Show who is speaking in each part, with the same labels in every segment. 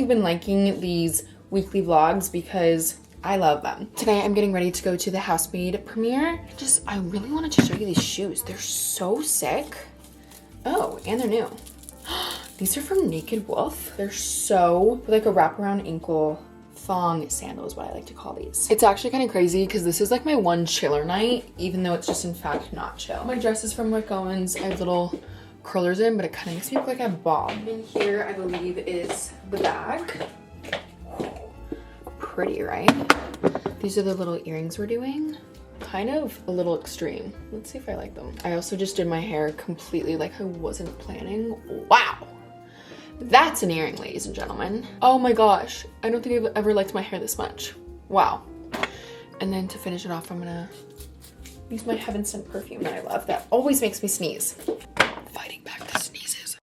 Speaker 1: been liking these weekly vlogs because I love them. Today I'm getting ready to go to the Housemaid premiere. I really wanted to show you these shoes. They're so sick. Oh, and they're new. These are from Naked Wolf. They're so like a wraparound ankle thong sandal is what I like to call these. It's actually kind of crazy because this is like my one chiller night, even though it's just in fact not chill. My dress is from Rick Owens. I have little curlers in, but it kind of makes me look like a bob. In here, I believe, is the bag. Pretty, right? These are the little earrings we're doing. Kind of a little extreme. Let's see if I like them. I also just did my hair completely like I wasn't planning. Wow. That's an earring, ladies and gentlemen. Oh my gosh. I don't think I've ever liked my hair this much. Wow. And then to finish it off, I'm gonna use my Heaven Sent perfume that I love. That always makes me sneeze. Fighting back the sneezes.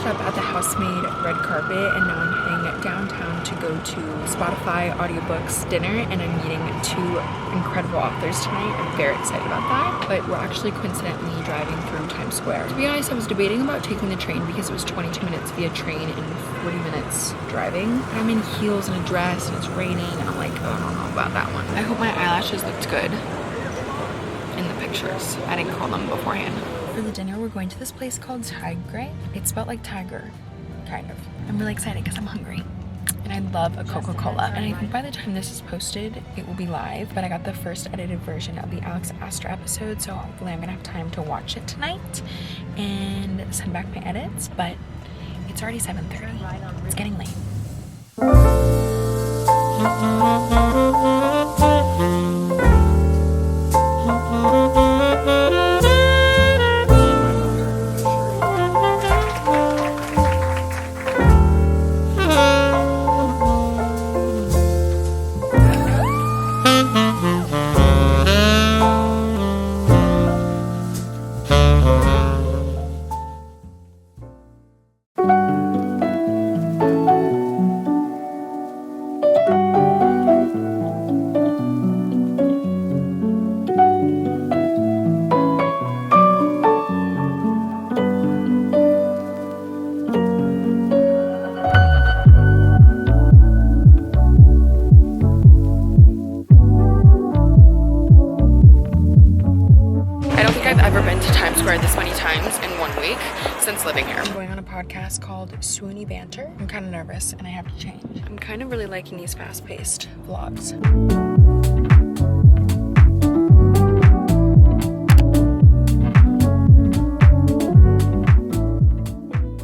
Speaker 1: Up at the Housemaid red carpet, and now I'm heading downtown to go to Spotify Audiobooks dinner, and I'm meeting two incredible authors tonight. I'm very excited about that, but we're actually coincidentally driving through Times Square. To be honest, I was debating about taking the train because it was 22 minutes via train and 40 minutes driving. But I'm in heels and a dress and it's raining, and I'm like, oh, I don't know about that one. I hope my eyelashes looked good in the pictures. I didn't call them beforehand. For the dinner, we're going to this place called Tiger. It's spelled like tiger, kind of. I'm really excited because I'm hungry. And I love a Coca-Cola. And I think by the time this is posted, it will be live. But I got the first edited version of the Alex Astor episode, so hopefully I'm gonna have time to watch it tonight and send back my edits. But it's already 7:30. It's getting late. This many times in 1 week since living here. I'm going on a podcast called Swoony Banter. I'm kind of nervous and I have to change. I'm kind of really liking these fast-paced vlogs.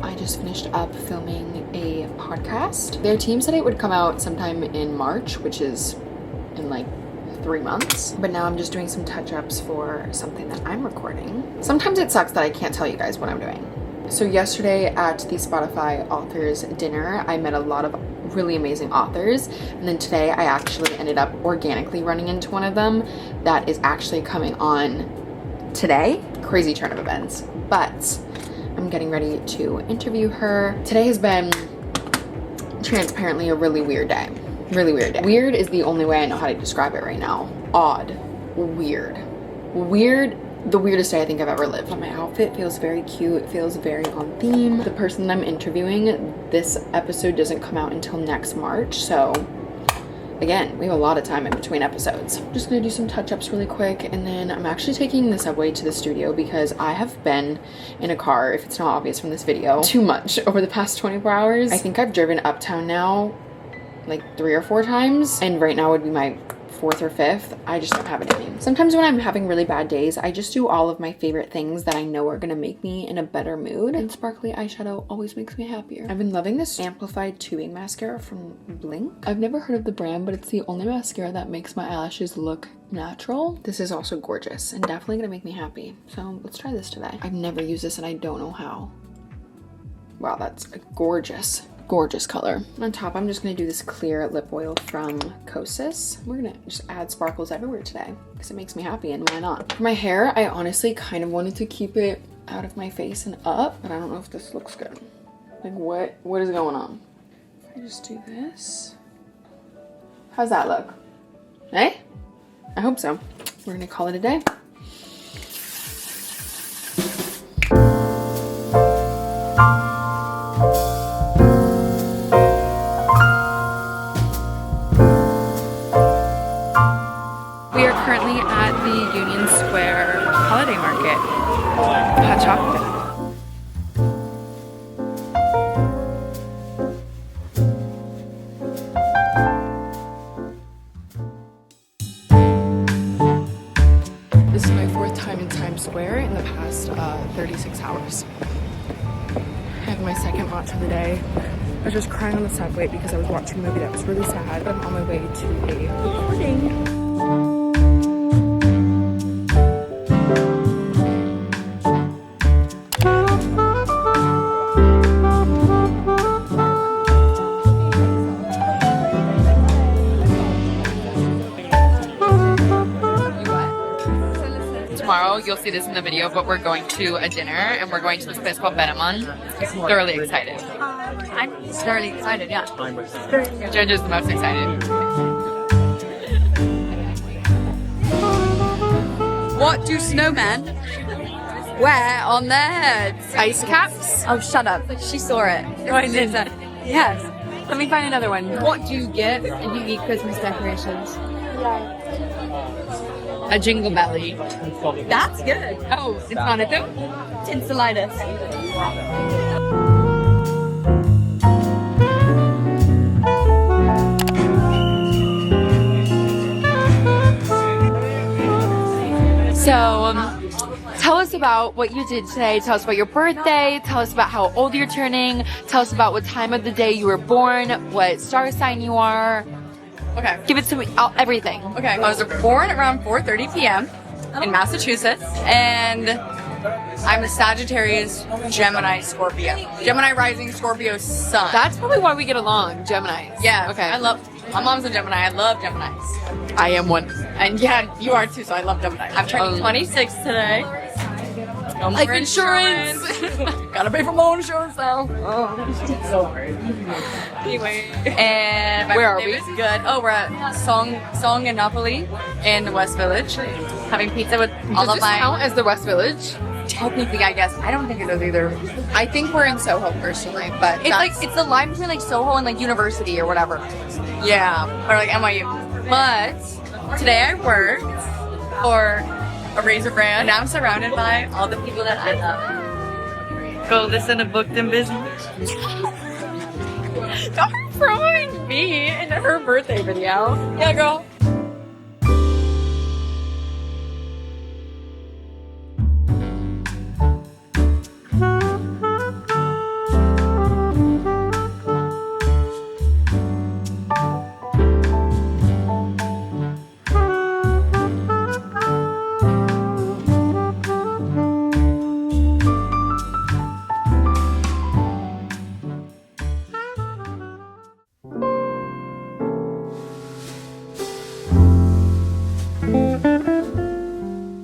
Speaker 1: I just finished up filming a podcast. Their team said it would come out sometime in March, which is in like 3 months, but now I'm just doing some touch-ups for something that I'm recording. Sometimes it sucks that I can't tell you guys what I'm doing. So yesterday at the Spotify authors dinner, I met a lot of really amazing authors, and then today I actually ended up organically running into one of them that is actually coming on today. Crazy turn of events, but I'm getting ready to interview her. Today has been transparently a really weird day. Really weird day. Weird is the only way I know how to describe it right now. Odd. Weird. Weird. The weirdest day I think I've ever lived. My outfit feels very cute. It feels very on theme. The person that I'm interviewing, this episode doesn't come out until next March, so again, we have a lot of time in between episodes. I'm just gonna do some touch-ups really quick, and then I'm actually taking the subway to the studio because I have been in a car, if it's not obvious from this video, too much over the past 24 hours. I think I've driven uptown now like 3 or 4 times, and right now would be my 4th or 5th. I just don't have it in me. Sometimes when I'm having really bad days, I just do all of my favorite things that I know are gonna make me in a better mood, and sparkly eyeshadow always makes me happier. I've been loving this amplified tubing mascara from Blink. I've never heard of the brand, but it's the only mascara that makes my eyelashes look natural. This is also gorgeous and definitely gonna make me happy, so let's try this today. I've never used this and I don't know how. Wow, that's gorgeous. Gorgeous color. On top, I'm just gonna do this clear lip oil from Kosas. We're gonna just add sparkles everywhere today because it makes me happy, and why not? For my hair, I honestly kind of wanted to keep it out of my face and up, but I don't know if this looks good. Like what is going on? If I just do this. How's that look? Hey? I hope so. We're gonna call it a day. We are currently at the Union Square holiday market. Hot chocolate. This is my 4th time in Times Square in the past 36 hours. I have my 2nd watch of the day. I was just crying on the subway because I was watching a movie that was really sad, but I'm on my way to a recording. Tomorrow, you'll see this in the video, but we're going to a dinner and we're going to this place called Benamon. Thoroughly excited.
Speaker 2: I'm thoroughly excited, yeah.
Speaker 1: Judge is the most excited.
Speaker 2: What do snowmen wear on their heads?
Speaker 1: Ice caps?
Speaker 2: Oh, shut up. She saw it.
Speaker 1: No, I didn't.
Speaker 2: Yes.
Speaker 1: Let me find another one.
Speaker 2: What do you get if you eat Christmas decorations?
Speaker 1: A jingle belly.
Speaker 2: That's good.
Speaker 1: Oh, it's not a thing?
Speaker 2: Tinselitis.
Speaker 1: So, tell us about what you did today. Tell us about your birthday. Tell us about how old you're turning. Tell us about what time of the day you were born, what star sign you are.
Speaker 2: Okay.
Speaker 1: Give it to me, everything.
Speaker 2: Okay. I was born around 4:30 p.m. in Massachusetts, and I'm a Sagittarius, Gemini, Scorpio. Gemini rising, Scorpio sun.
Speaker 1: That's probably why we get along, Geminis.
Speaker 2: Yeah.
Speaker 1: Okay.
Speaker 2: My mom's a Gemini. I love Geminis.
Speaker 1: I am one.
Speaker 2: And yeah, you are too, so I love Gemini. I'm turning 26 today. No
Speaker 1: Life
Speaker 2: more
Speaker 1: insurance.
Speaker 2: Gotta pay for my own insurance now. Anyway, and my
Speaker 1: Where are
Speaker 2: birthday
Speaker 1: we?
Speaker 2: was good. Oh, we're at Song in Napoli in the West Village, having pizza with all
Speaker 1: Does
Speaker 2: of
Speaker 1: this
Speaker 2: my.
Speaker 1: count as the West Village?
Speaker 2: Technically, I guess I don't think it does either.
Speaker 1: I think we're in Soho personally, but
Speaker 2: It's the line between like Soho and like University or whatever. Yeah, or like NYU. But today I worked for a razor brand, and now I'm surrounded by all the people that I love. Go listen to Booked in Business. Don't ruin me in her birthday video. Yeah, girl.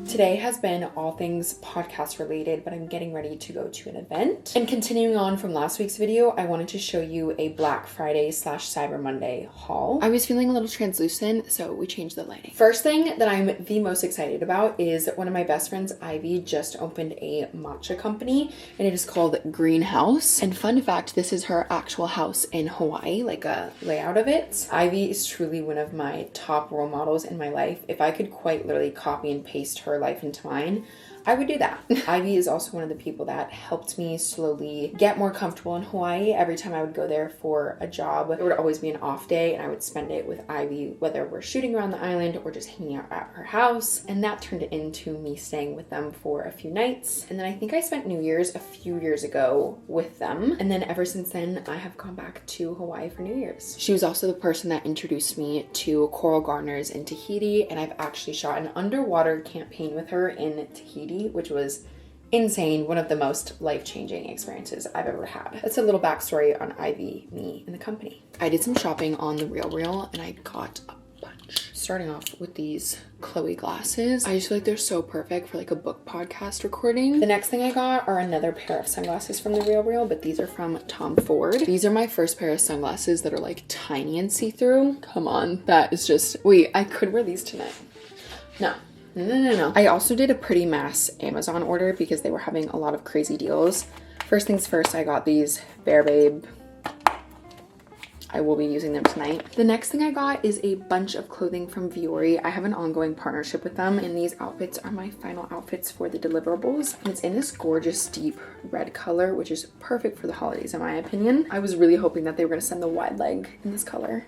Speaker 1: Today has been all things podcast related, but I'm getting ready to go to an event. And continuing on from last week's video, I wanted to show you a Black Friday / Cyber Monday haul. I was feeling a little translucent, so we changed the lighting. First thing that I'm the most excited about is one of my best friends, Ivy, just opened a matcha company, and it is called Greenhouse. And fun fact, this is her actual house in Hawaii, like a layout of it. Ivy is truly one of my top role models in my life. If I could quite literally copy and paste her life into mine, I would do that. Ivy is also one of the people that helped me slowly get more comfortable in Hawaii. Every time I would go there for a job, there would always be an off day and I would spend it with Ivy, whether we're shooting around the island or just hanging out at her house. And that turned into me staying with them for a few nights. And then I think I spent New Year's a few years ago with them. And then ever since then, I have gone back to Hawaii for New Year's. She was also the person that introduced me to coral garners in Tahiti. And I've actually shot an underwater campaign with her in Tahiti, which was insane. One of the most life-changing experiences I've ever had. That's a little backstory on Ivy, me, and the company. I did some shopping on the RealReal and I got a bunch. Starting off with these Chloe glasses. I just feel like they're so perfect for like a book podcast recording. The next thing I got are another pair of sunglasses from the RealReal, but these are from Tom Ford. These are my first pair of sunglasses that are like tiny and see-through. Come on, that is just, wait, I could wear these tonight. No. No. I also did a pretty mass Amazon order because they were having a lot of crazy deals. First things first, I got these Bear Babe. I will be using them tonight. The next thing I got is a bunch of clothing from Vuori. I have an ongoing partnership with them, and these outfits are my final outfits for the deliverables. And it's in this gorgeous deep red color, which is perfect for the holidays in my opinion. I was really hoping that they were gonna send the wide leg in this color.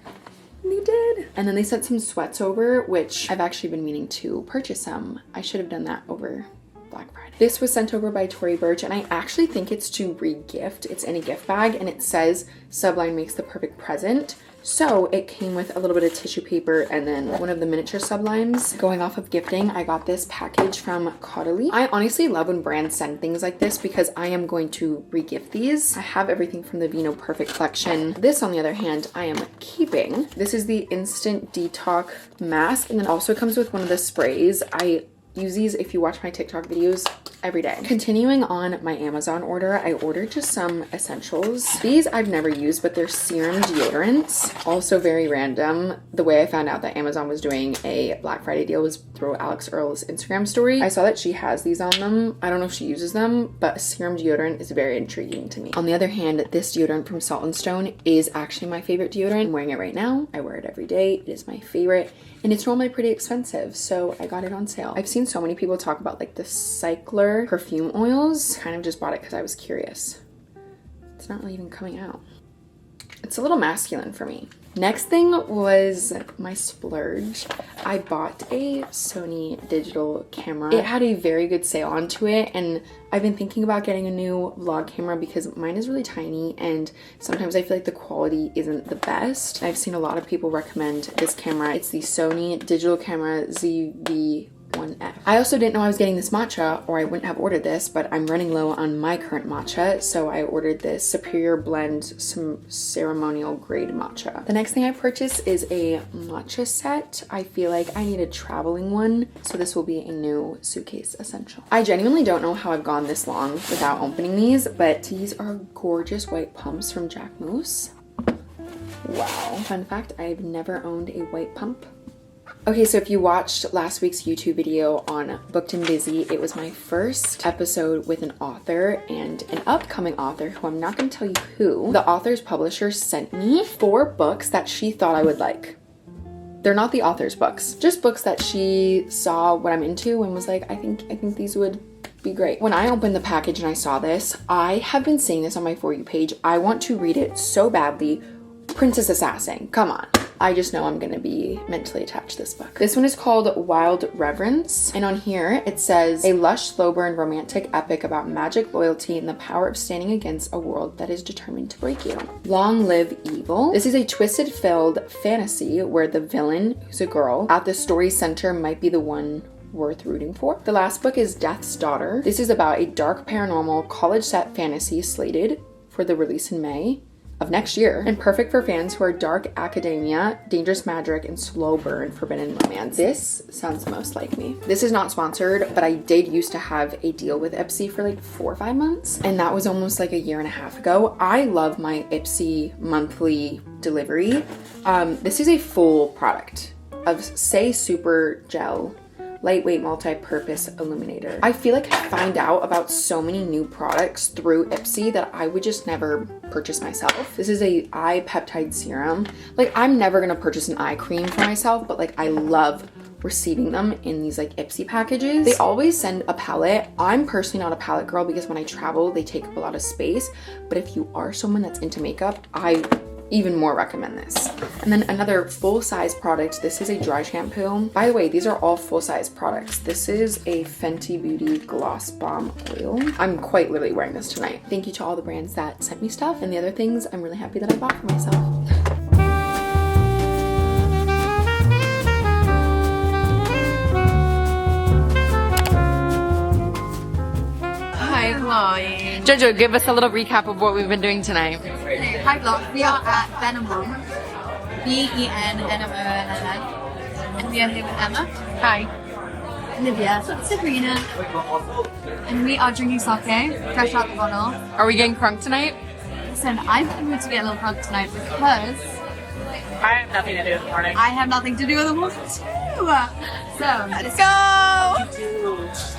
Speaker 1: And they did. And then they sent some sweats over, which I've actually been meaning to purchase some. I should have done that over Black Friday. This was sent over by Tory Burch, and I actually think it's to re-gift. It's in a gift bag, and it says Subline makes the perfect present. So it came with a little bit of tissue paper and then one of the miniature sublimes. Going off of gifting, I got this package from Caudalie. I honestly love when brands send things like this because I am going to re-gift these. I have everything from the Vino Perfect collection. This, on the other hand, I am keeping. This is the Instant Detox Mask, and then also comes with one of the sprays. I use these, if you watch my TikTok videos, every day. Continuing on my Amazon order, I ordered just some essentials. These I've never used, but they're serum deodorants. Also very random. The way I found out that Amazon was doing a Black Friday deal was through Alex Earl's Instagram story. I saw that she has these on them. I don't know if she uses them, but serum deodorant is very intriguing to me. On the other hand, this deodorant from Salt & Stone is actually my favorite deodorant. I'm wearing it right now. I wear it every day. It is my favorite. And it's normally pretty expensive, so I got it on sale. I've seen so many people talk about like the Cycler perfume oils. Kind of just bought it because I was curious. It's not really even coming out. It's a little masculine for me. Next thing was my splurge. I bought a Sony digital camera. It had a very good sale onto it, and I've been thinking about getting a new vlog camera because mine is really tiny and sometimes I feel like the quality isn't the best. I've seen a lot of people recommend this camera. It's the Sony digital camera ZV-1F. I also didn't know I was getting this matcha, or I wouldn't have ordered this, but I'm running low on my current matcha, so I ordered this Superior Blend, some ceremonial grade matcha. The next thing I purchased is a matcha set. I feel like I need a traveling one, so this will be a new suitcase essential. I genuinely don't know how I've gone this long without opening these, but these are gorgeous white pumps from Jack Moose. Wow. Fun fact, I've never owned a white pump. Okay, so if you watched last week's YouTube video on Booked and Busy, it was my first episode with an author and an upcoming author who I'm not going to tell you who. The author's publisher sent me 4 books that she thought I would like. They're not the author's books, just books that she saw what I'm into and was like, I think these would be great. When I opened the package and I saw this, I have been saying this on my For You page. I want to read it so badly. Princess Assassin, come on. I just know I'm gonna be mentally attached to this book. This one is called Wild Reverence, and on here it says, a lush, slow burn romantic epic about magic, loyalty, and the power of standing against a world that is determined to break you. Long Live Evil. This is a twisted-filled fantasy where the villain, who's a girl, at the story center might be the one worth rooting for. The last book is Death's Daughter. This is about a dark paranormal college-set fantasy slated for the release in May of next year, and perfect for fans who are dark academia, dangerous magic, and slow burn forbidden romance. This sounds the most like me. This is not sponsored, but I did used to have a deal with Ipsy for like 4 or 5 months, and that was almost like a year and a half ago. I love my Ipsy monthly delivery. This is a full product of Say Super Gel lightweight multi-purpose illuminator. I feel like I find out about so many new products through Ipsy that I would just never purchase myself. This is a eye peptide serum. Like, I'm never gonna purchase an eye cream for myself, but like I love receiving them in these like Ipsy packages. They always send a palette. I'm personally not a palette girl because when I travel they take up a lot of space, but if you are someone that's into makeup, I even more recommend this. And then another full-size product. This is a dry shampoo. By the way, these are all full-size products. This is a Fenty Beauty Gloss Bomb Oil. I'm quite literally wearing this tonight. Thank you to all the brands that sent me stuff, and the other things I'm really happy that I bought for myself.
Speaker 2: Why?
Speaker 1: Jojo, give us a little recap of what we've been doing tonight.
Speaker 3: Hi vlog, we are at Benamon, Benamon, and we are here with Emma.
Speaker 2: Hi.
Speaker 3: Olivia, Sabrina, and we are drinking sake, fresh out the bottle.
Speaker 1: Are we getting crunk tonight?
Speaker 3: Listen, I'm going to get a little drunk tonight because
Speaker 2: I have nothing to do this morning.
Speaker 3: I have nothing to do with the morning too. So,
Speaker 2: Let's go!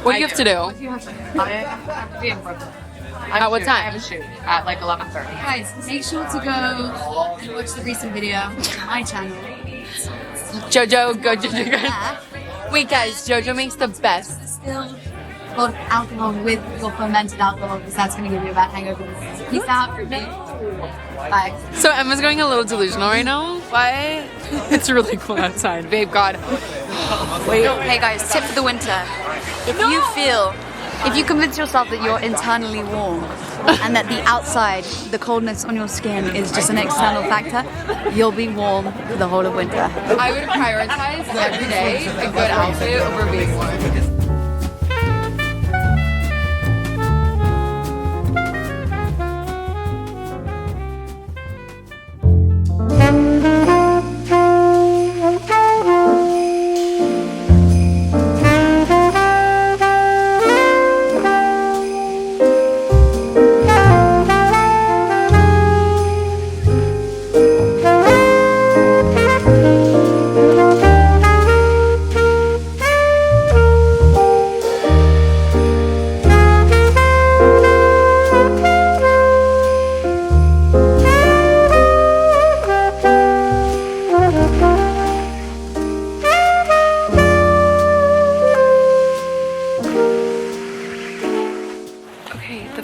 Speaker 1: What do you have to do?
Speaker 3: you have to do.
Speaker 2: I have to be in Brooklyn.
Speaker 1: At what time?
Speaker 2: I have a shoot at like 11:30.
Speaker 3: Guys, make sure to go and watch the recent video on my channel.
Speaker 1: Jojo, go Jojo.
Speaker 3: Yeah.
Speaker 1: Wait guys, Jojo makes the best.
Speaker 3: Still got alcohol with your fermented alcohol because that's going to give you a bad hangover. Peace out. Bye.
Speaker 1: So Emma's going a little delusional right now. What? It's really cool outside, babe. God.
Speaker 3: Wait. Hey guys, tip for the winter. If you convince yourself that you're internally warm and that the outside, the coldness on your skin is just an external factor, you'll be warm the whole of winter.
Speaker 1: I would prioritize every day a good outfit over being warm.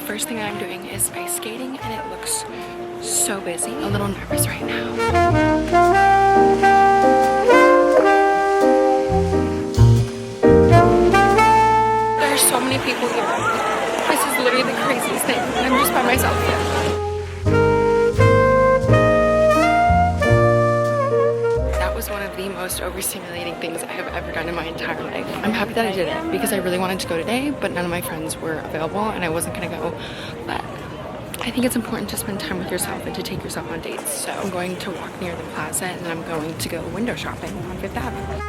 Speaker 1: First thing I'm doing is ice skating and it looks so busy. A little nervous right now. There are so many people here. This is literally the craziest thing. And I'm just by myself here. That was one of the most overstimulating things I have ever done in my entire life. I'm happy that I did it because I really wanted to go today, but none of my friends were available and I wasn't gonna go. But I think it's important to spend time with yourself and to take yourself on dates. So I'm going to walk near the plaza and then I'm going to go window shopping on Fifth Avenue.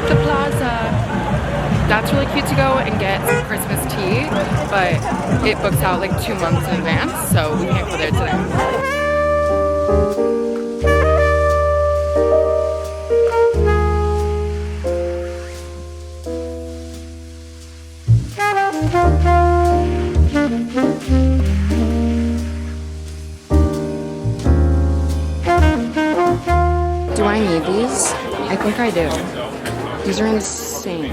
Speaker 1: The plaza. That's really cute to go and get some Christmas tea, but it books out like 2 months in advance, so we can't go there today. Do I need these? I think I do. These are insane.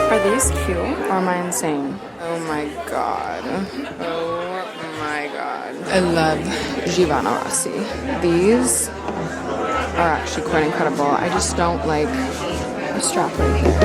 Speaker 1: Are these cute or am I insane? Oh my god. Oh my god. I love Giovanna Rossi. These are actually quite incredible. I just don't like the strap right here.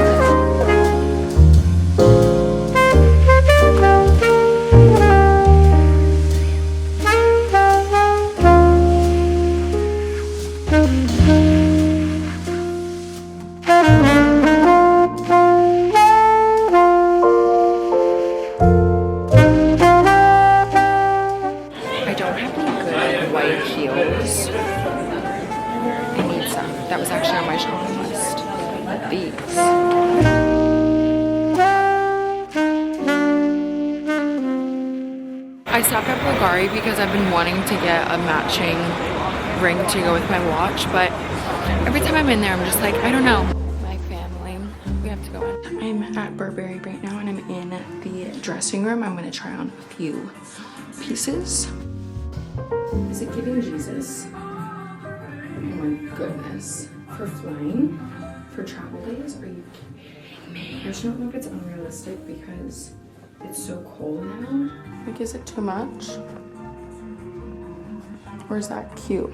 Speaker 1: That was actually on my shopping list. These. I stopped at Bulgari because I've been wanting to get a matching ring to go with my watch, but every time I'm in there, I'm just like, I don't know. My family, we have to go in. I'm at Burberry right now and I'm in the dressing room. I'm gonna try on a few pieces. Is it giving Jesus? Oh my goodness. For flying, for travel days, are you kidding me? I just don't know if it's unrealistic because it's so cold now. Like, is it too much? Or is that cute?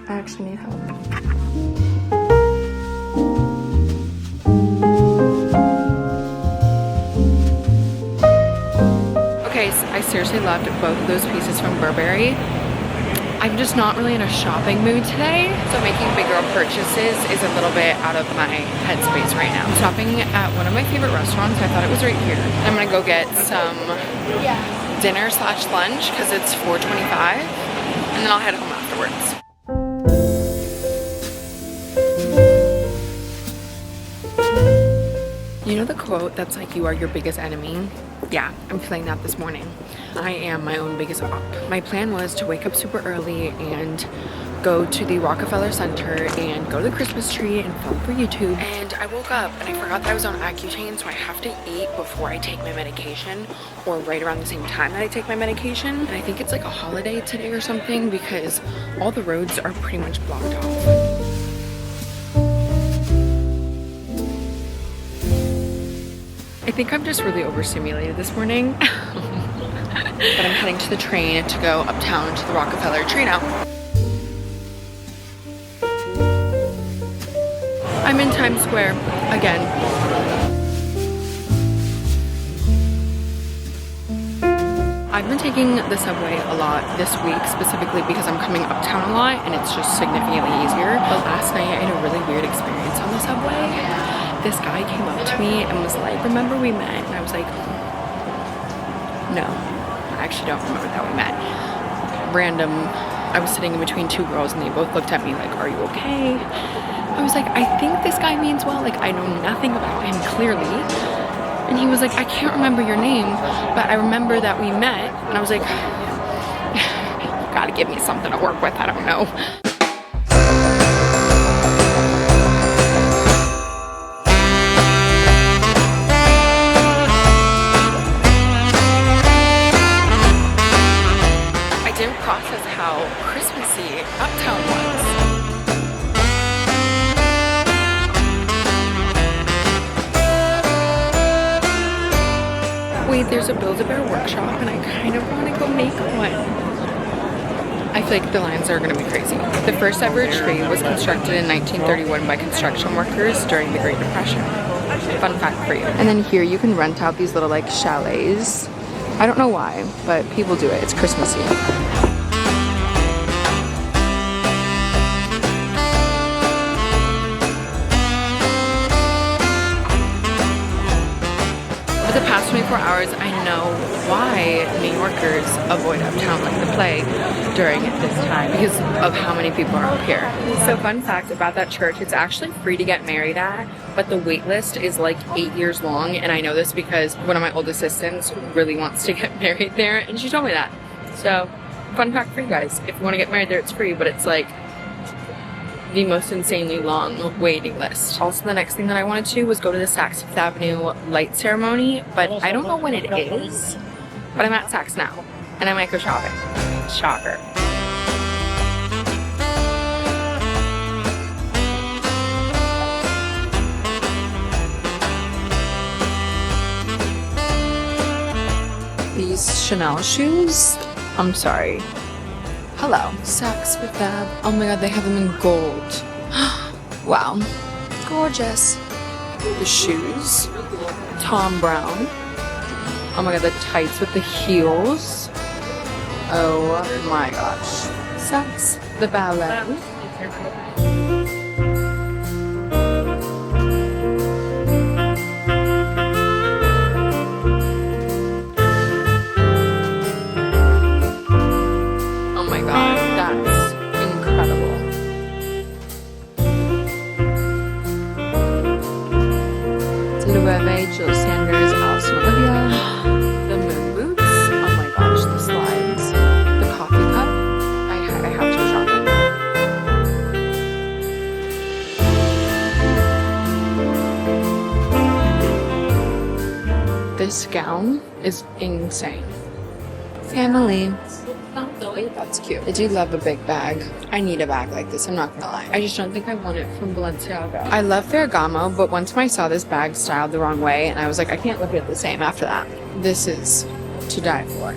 Speaker 1: I actually need help. Okay, so I seriously loved both of those pieces from Burberry. I'm just not really in a shopping mood today. So making big girl purchases is a little bit out of my headspace right now. I'm stopping at one of my favorite restaurants. I thought it was right here. I'm gonna go get some dinner slash lunch because it's 4:25, and then I'll head home afterwards. You know the quote that's like, you are your biggest enemy? Yeah, I'm feeling that this morning. I am my own biggest op. My plan was to wake up super early and go to the Rockefeller Center and go to the Christmas tree and film for YouTube. And I woke up and I forgot that I was on Accutane, so I have to eat before I take my medication, or right around the same time that I take my medication. And I think it's like a holiday today or something because all the roads are pretty much blocked off. I think I'm just really overstimulated this morning. But I'm heading to the train to go uptown to the Rockefeller tree now. I'm in Times Square again. I've been taking the subway a lot this week, specifically because I'm coming uptown a lot and it's just significantly easier. But last night I had a really weird experience on the subway. This guy came up to me and was like, "Remember we met?" And I was like, "No, I actually don't remember that we met." Random, I was sitting in between two girls and they both looked at me like, "Are you okay?" I was like, "I think this guy means well, like I know nothing about him clearly." And he was like, "I can't remember your name, but I remember that we met." And I was like, "You gotta give me something to work with, I don't know." Process how Christmassy uptown was. Wait, there's a Build-A-Bear workshop and I kind of want to go make one. I feel like the lines are going to be crazy. The first ever tree was constructed in 1931 by construction workers during the Great Depression. Fun fact for you. And then here you can rent out these little like chalets. I don't know why, but people do it. It's Christmassy. For the past 24 hours, I know why New Yorkers avoid uptown like the plague during this time because of how many people are up here. So fun fact about that church, it's actually free to get married at, but the wait list is like 8 years long, and I know this because one of my old assistants really wants to get married there, and she told me that. So, fun fact for you guys, if you want to get married there, it's free, but it's like the most insanely long waiting list. Also, the next thing that I wanted to do was go to the Saks Fifth Avenue light ceremony, but I don't know when it is, but I'm at Saks now, and I might go shopping. Shocker. These Chanel shoes, I'm sorry. Hello, Saks Fifth Ave. Oh my god, they have them in gold. Wow, gorgeous. The shoes, Tom Brown. Oh my god, the tights with the heels. Oh my gosh. Saks, the ballet. Jill Sanders, Olivia, the moon boots, oh my gosh, the slides, the coffee cup, I have to shop it. This gown is insane. Family. That's cute. I do love a big bag. I need a bag like this, I'm not gonna lie. I just don't think I want it from Balenciaga. I love Ferragamo, but once I saw this bag styled the wrong way, and I was like, I can't look at it the same after that. This is to die for.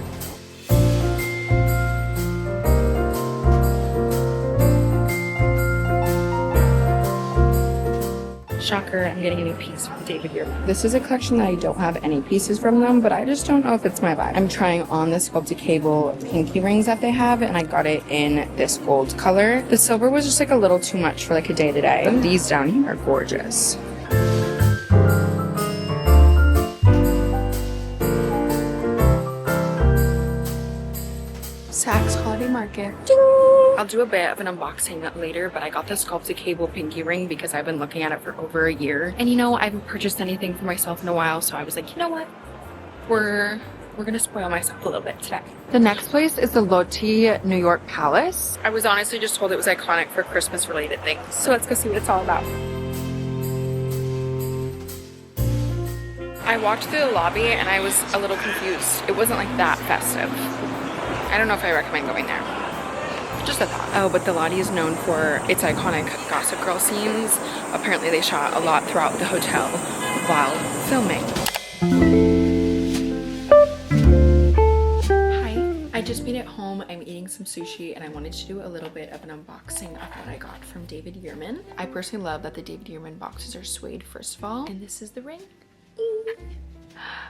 Speaker 1: Shocker, I'm getting a new piece from David Yurman. This is a collection that I don't have any pieces from them, but I just don't know if it's my vibe. I'm trying on the sculpted cable pinky rings that they have, and I got it in this gold color. The silver was just like a little too much for like a day-to-day. But these down here are gorgeous. Saks Holiday Market. Ding! I'll do a bit of an unboxing later, but I got the sculpted cable pinky ring because I've been looking at it for over a year. And you know, I haven't purchased anything for myself in a while, so I was like, you know what? We're gonna spoil myself a little bit today. The next place is the Lotte New York Palace. I was honestly just told it was iconic for Christmas related things. So let's go see what it's all about. I walked through the lobby and I was a little confused. It wasn't like that festive. I don't know if I recommend going there. Just a thought. Oh, but the Lotte is known for its iconic Gossip Girl scenes. Apparently they shot a lot throughout the hotel while filming. Hi, I just made it home. I'm eating some sushi and I wanted to do a little bit of an unboxing of what I got from David Yurman. I personally love that the David Yurman boxes are suede, first of all. And this is the ring.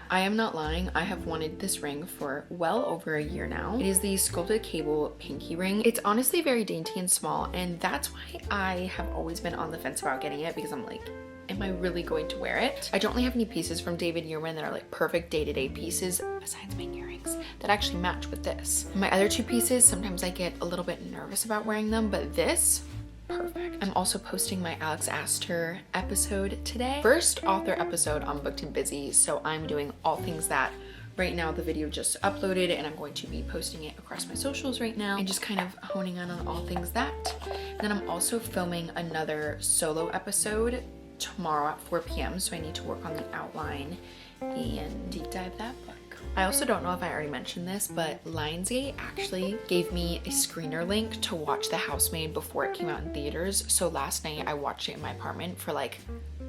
Speaker 1: I am not lying, I have wanted this ring for well over a year now. It is the sculpted cable pinky ring. It's honestly very dainty and small, and that's why I have always been on the fence about getting it, because I'm like, am I really going to wear it? I don't really have any pieces from David Yurman that are like perfect day-to-day pieces, besides my earrings, that actually match with this. My other two pieces, sometimes I get a little bit nervous about wearing them, but this, perfect. I'm also posting my Alex Asked Her episode today. First author episode on Booked and Busy, so I'm doing all things that. Right now the video just uploaded and I'm going to be posting it across my socials right now and just kind of honing in on all things that. And then I'm also filming another solo episode tomorrow at 4 p.m. so I need to work on the outline and deep dive that book. I also don't know if I already mentioned this, but Lionsgate actually gave me a screener link to watch The Housemaid before it came out in theaters. So last night I watched it in my apartment for like,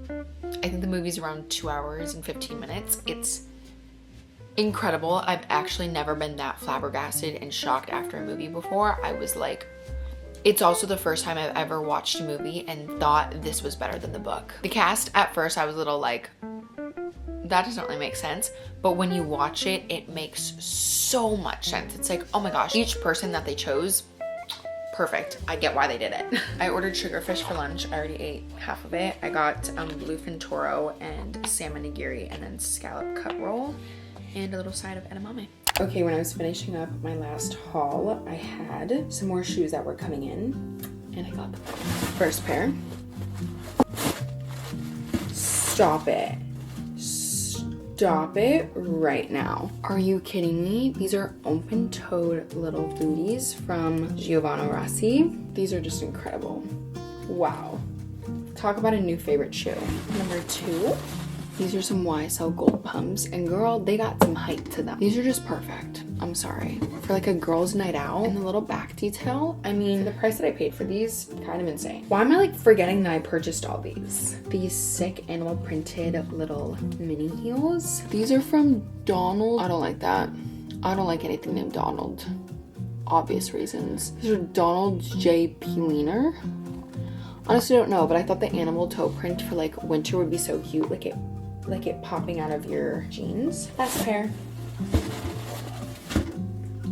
Speaker 1: I think the movie's around 2 hours and 15 minutes. It's incredible. I've actually never been that flabbergasted and shocked after a movie before. I was like, it's also the first time I've ever watched a movie and thought this was better than the book. The cast, at first I was a little like, that doesn't really make sense, but when you watch it, it makes so much sense. It's like, oh my gosh, each person that they chose, perfect. I get why they did it. I ordered sugarfish for lunch. I already ate half of it. I got bluefin toro and salmon nigiri and then scallop cut roll and a little side of edamame. Okay, when I was finishing up my last haul, I had some more shoes that were coming in and I got the first pair. Stop it. Stop it right now. Are you kidding me? These are open-toed little booties from Giovanni Rossi. These are just incredible. Wow. Talk about a new favorite shoe. Number 2. These are some YSL gold pumps, and girl, they got some height to them. These are just perfect. I'm sorry. For like a girl's night out, and the little back detail, I mean, the price that I paid for these, kind of insane. Why am I like forgetting that I purchased all these? These sick animal printed little mini heels. These are from Donald. I don't like that. I don't like anything named Donald. Obvious reasons. These are Donald J. Peliner. Honestly, I don't know, but I thought the animal toe print for like winter would be so cute, like it popping out of your jeans. Last pair.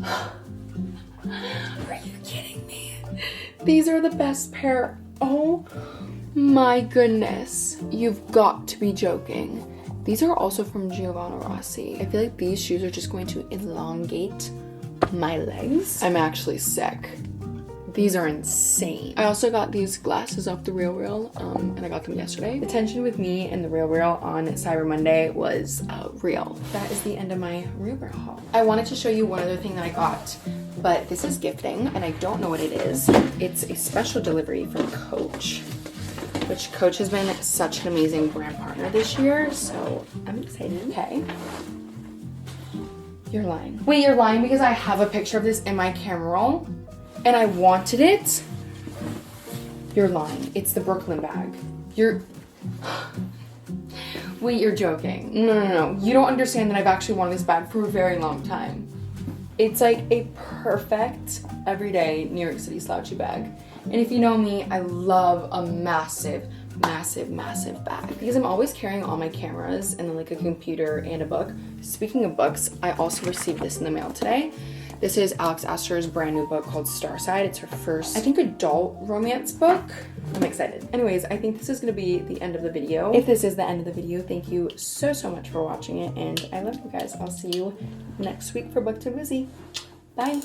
Speaker 1: Are you kidding me? These are the best pair. Oh my goodness. You've got to be joking. These are also from Giovanni Rossi. I feel like these shoes are just going to elongate my legs. I'm actually sick. These are insane. I also got these glasses off The RealReal, and I got them yesterday. The tension with me and The RealReal on Cyber Monday was real. That is the end of my RealReal haul. I wanted to show you one other thing that I got, but this is gifting, and I don't know what it is. It's a special delivery from Coach, which Coach has been such an amazing brand partner this year, so I'm excited. Okay. You're lying. Wait, you're lying because I have a picture of this in my camera roll? And I wanted it? You're lying. It's the Brooklyn bag. Wait, you're joking. No. You don't understand that I've actually wanted this bag for a very long time. It's like a perfect everyday New York City slouchy bag. And if you know me, I love a massive massive, massive bag because I'm always carrying all my cameras and then like a computer and a book. Speaking of books, I also received this in the mail today. This is Alex Astor's brand new book called Starside. It's her first, I think, adult romance book. I'm excited. Anyways, I think this is gonna be the end of the video. If this is the end of the video, thank you so, so much for watching it, and I love you guys. I'll see you next week for Book to Wizzy. Bye.